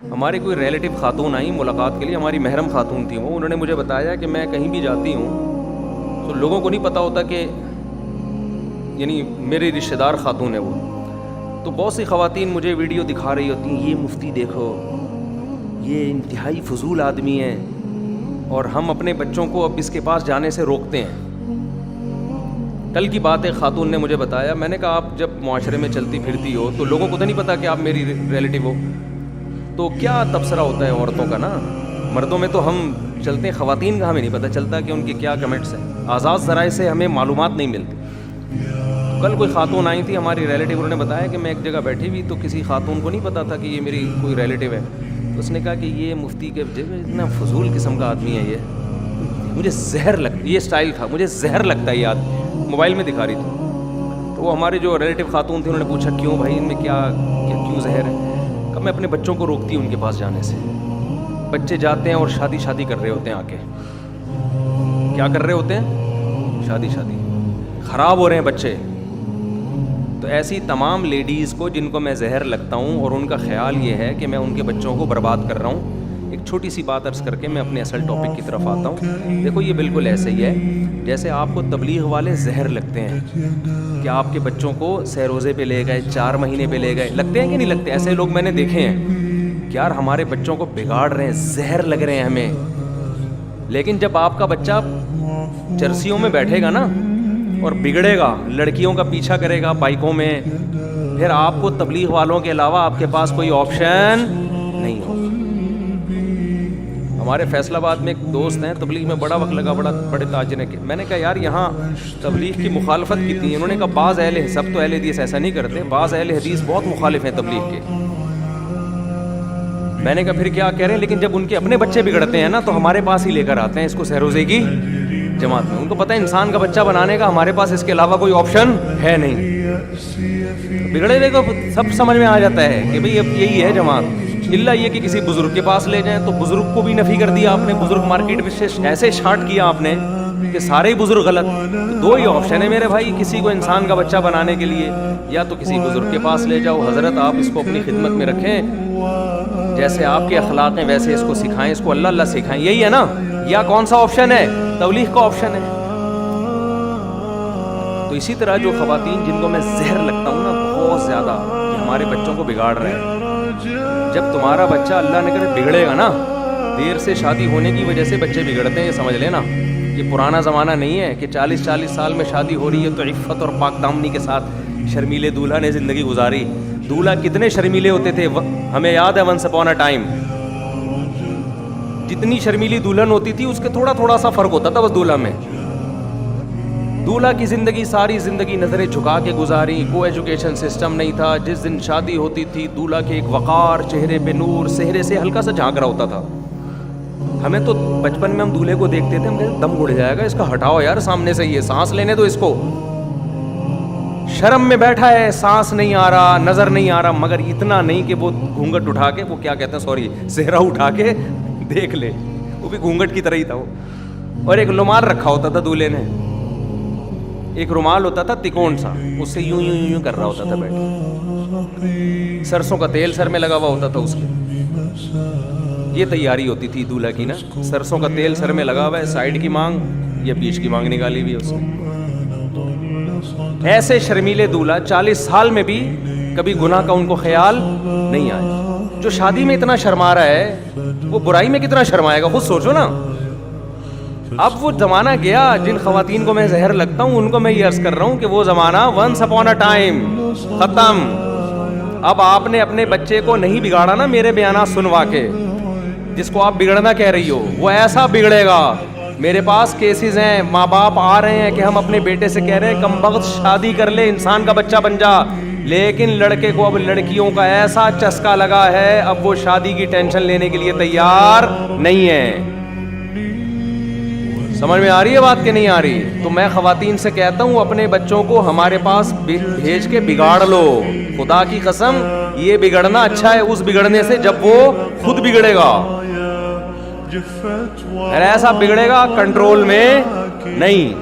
ہماری کوئی ریلیٹیو خاتون آئیں ملاقات کے لیے, ہماری محرم خاتون تھی وہ. انہوں نے مجھے بتایا کہ میں کہیں بھی جاتی ہوں تو لوگوں کو نہیں پتہ ہوتا کہ یعنی میری رشتہ دار خاتون ہے وہ. تو بہت سی خواتین مجھے ویڈیو دکھا رہی ہوتی ہیں, یہ مفتی دیکھو یہ انتہائی فضول آدمی ہے, اور ہم اپنے بچوں کو اب اس کے پاس جانے سے روکتے ہیں. کل کی بات ہے, خاتون نے مجھے بتایا, میں نے کہا آپ جب معاشرے میں چلتی پھرتی ہو تو لوگوں کو تو نہیں پتا کہ آپ میری ریلیٹیو ہو, تو کیا تبصرہ ہوتا ہے عورتوں کا نا. مردوں میں تو ہم چلتے ہیں, خواتین کا ہمیں نہیں پتہ چلتا کہ ان کے کیا کمنٹس ہیں. آزاد ذرائع سے ہمیں معلومات نہیں ملتی. کل کوئی خاتون آئی تھی ہماری ریلیٹیو, انہوں نے بتایا کہ میں ایک جگہ بیٹھی ہوئی تو کسی خاتون کو نہیں پتا تھا کہ یہ میری کوئی ریلیٹیو ہے. تو اس نے کہا کہ یہ مفتی کے اتنا فضول قسم کا آدمی ہے, یہ مجھے زہر لگتا, یہ اسٹائل تھا, مجھے زہر لگتا ہے یہ آدمی. موبائل میں دکھا رہی تھی. تو وہ ہمارے جو ریلیٹیو خاتون تھی انہوں نے پوچھا کیوں بھائی ان میں کیوں زہر ہے. کہ میں اپنے بچوں کو روکتی ہوں ان کے پاس جانے سے. بچے جاتے ہیں اور شادی کر رہے ہوتے ہیں, آ کے کیا کر رہے ہوتے ہیں, شادی خراب ہو رہے ہیں بچے. تو ایسی تمام لیڈیز کو جن کو میں زہر لگتا ہوں اور ان کا خیال یہ ہے کہ میں ان کے بچوں کو برباد کر رہا ہوں, ایک چھوٹی سی بات عرض کر کے میں اپنے اصل ٹاپک کی طرف آتا ہوں. دیکھو یہ بالکل ایسے ہی ہے جیسے آپ کو تبلیغ والے زہر لگتے ہیں کہ آپ کے بچوں کو سہ روزے پہ لے گئے, 4 مہینے پہ لے گئے. لگتے ہیں کہ نہیں لگتے؟ ایسے لوگ میں نے دیکھے ہیں کہ یار ہمارے بچوں کو بگاڑ رہے ہیں, زہر لگ رہے ہیں ہمیں. لیکن جب آپ کا بچہ چرسیوں میں بیٹھے گا نا اور بگڑے گا, لڑکیوں کا پیچھا کرے گا بائکوں میں, پھر آپ کو تبلیغ والوں کے علاوہ آپ کے پاس کوئی آپشن نہیں ہوگا. ہمارے فیصل آباد میں ایک دوست ہیں, تبلیغ میں بڑا وقت لگا, بڑے تاجر ہیں. میں نے کہا یار یہاں تبلیغ کی مخالفت کتنی ہے. انہوں نے کہا بعض سب تو اہل حدیث ایسا نہیں کرتے, بعض اہل حدیث بہت مخالف ہیں تبلیغ کے. میں نے کہا پھر کیا کہہ رہے ہیں, لیکن جب ان کے اپنے بچے بگڑتے ہیں نا تو ہمارے پاس ہی لے کر آتے ہیں اس کو سہروزے کی جماعت میں. ان کو پتہ ہے انسان کا بچہ بنانے کا ہمارے پاس اس کے علاوہ کوئی آپشن ہے نہیں. بگڑے ہوئے کو سب سمجھ میں آ جاتا ہے کہ بھئی اب یہی ہے جماعت, الا یہ کہ کسی بزرگ کے پاس لے جائیں. تو بزرگ کو بھی نفی کر دیا آپ نے, بزرگ مارکیٹ میں ایسے شارٹ کیا آپ نے کہ سارے ہی بزرگ غلط. دو ہی آپشن ہے میرے بھائی کسی کو انسان کا بچہ بنانے کے لیے, یا تو کسی بزرگ کے پاس لے جاؤ, حضرت آپ اس کو اپنی خدمت میں رکھیں, جیسے آپ کے اخلاق ہیں ویسے اس کو سکھائیں, اس کو اللہ اللہ سکھائیں, یہی ہے نا. یا کون سا آپشن ہے؟ تبلیغ کا آپشن ہے. تو اسی طرح جو خواتین جن کو میں زہر لگتا ہوں نا بہت زیادہ کہ ہمارے بچوں کو بگاڑ رہے ہیں, جب تمہارا بچہ اللہ نے کرے بگڑے گا نا, دیر سے شادی ہونے کی وجہ سے بچے بگڑتے ہیں, یہ سمجھ لینا. یہ پرانا زمانہ نہیں ہے کہ 40 سال میں شادی ہو رہی ہے تو عفت اور پاک دامنی کے ساتھ شرمیلے دولہا نے زندگی گزاری. دولہا کتنے شرمیلے ہوتے تھے, ہمیں یاد ہے ونس اپون اے ٹائم جتنی شرمیلی دلہن ہوتی تھی اس کے تھوڑا سا فرق ہوتا تھا بس دولہا میں. دولہا کی زندگی ساری زندگی نظریں جھکا کے گزاری, کوئی ایجوکیشن سسٹم نہیں تھا. جس دن شادی ہوتی تھی دولہا کے ایک وقار, چہرے پہ نور, چہرے سے ہلکا سا جھانک رہا ہوتا تھا. ہمیں تو بچپن میں ہم دولہے کو دیکھتے تھے, ہم کہتے دم گھڑ جائے گا اس کا, ہٹاؤ یار سامنے سے, یہ سانس لینے دو اس کو. شرم میں بیٹھا ہے, سانس نہیں آ رہا, نظر نہیں آ رہا, مگر اتنا نہیں کہ وہ گھونگٹ اٹھا کے, وہ کیا کہتے ہیں صحرا اٹھا کے دیکھ لے. وہ بھی گھونگٹ کی طرح ہی تھا وہ. اور ایک رومال رکھا ہوتا تھا دولہے نے, ایک رومال ہوتا تھا تکون سا, اس سے یوں کر رہا ہوتا تھا بیٹھ. سرسوں کا تیل سر میں لگا ہوا ہوتا تھا اس کے. یہ تیاری ہوتی تھی دولہا کی نا, سرسوں کا تیل سر میں لگا ہوا ہے, سائڈ کی مانگ یا بیچ کی مانگ نکالی ہوئی ہے اس نے. ایسے شرمیلے دولہا 40 سال میں بھی کبھی گناہ کا ان کو خیال نہیں آیا. جو شادی میں اتنا شرما رہا ہے وہ برائی میں کتنا شرمائے گا, خود سوچو نا. اب وہ زمانہ گیا. جن خواتین کو میں زہر لگتا ہوں ان کو میں یہ عرض کر رہا ہوں کہ وہ زمانہ ونس اپون اے ٹائم ختم. اب آپ نے اپنے بچے کو نہیں بگاڑا نا میرے بیانات سنوا کے, جس کو آپ بگڑنا کہہ رہی ہو وہ ایسا بگڑے گا. میرے پاس کیسز ہیں, ماں باپ آ رہے ہیں کہ ہم اپنے بیٹے سے کہہ رہے ہیں کم بخت شادی کر لے, انسان کا بچہ بن جا, لیکن لڑکے کو اب لڑکیوں کا ایسا چسکا لگا ہے اب وہ شادی کی ٹینشن لینے کے لیے تیار نہیں ہے. سمجھ میں آ رہی ہے بات کہ نہیں آ رہی؟ تو میں خواتین سے کہتا ہوں اپنے بچوں کو ہمارے پاس بھیج کے بگاڑ لو. خدا کی قسم یہ بگڑنا اچھا ہے اس بگڑنے سے جب وہ خود بگڑے گا. ایسا بگڑے گا کنٹرول میں نہیں.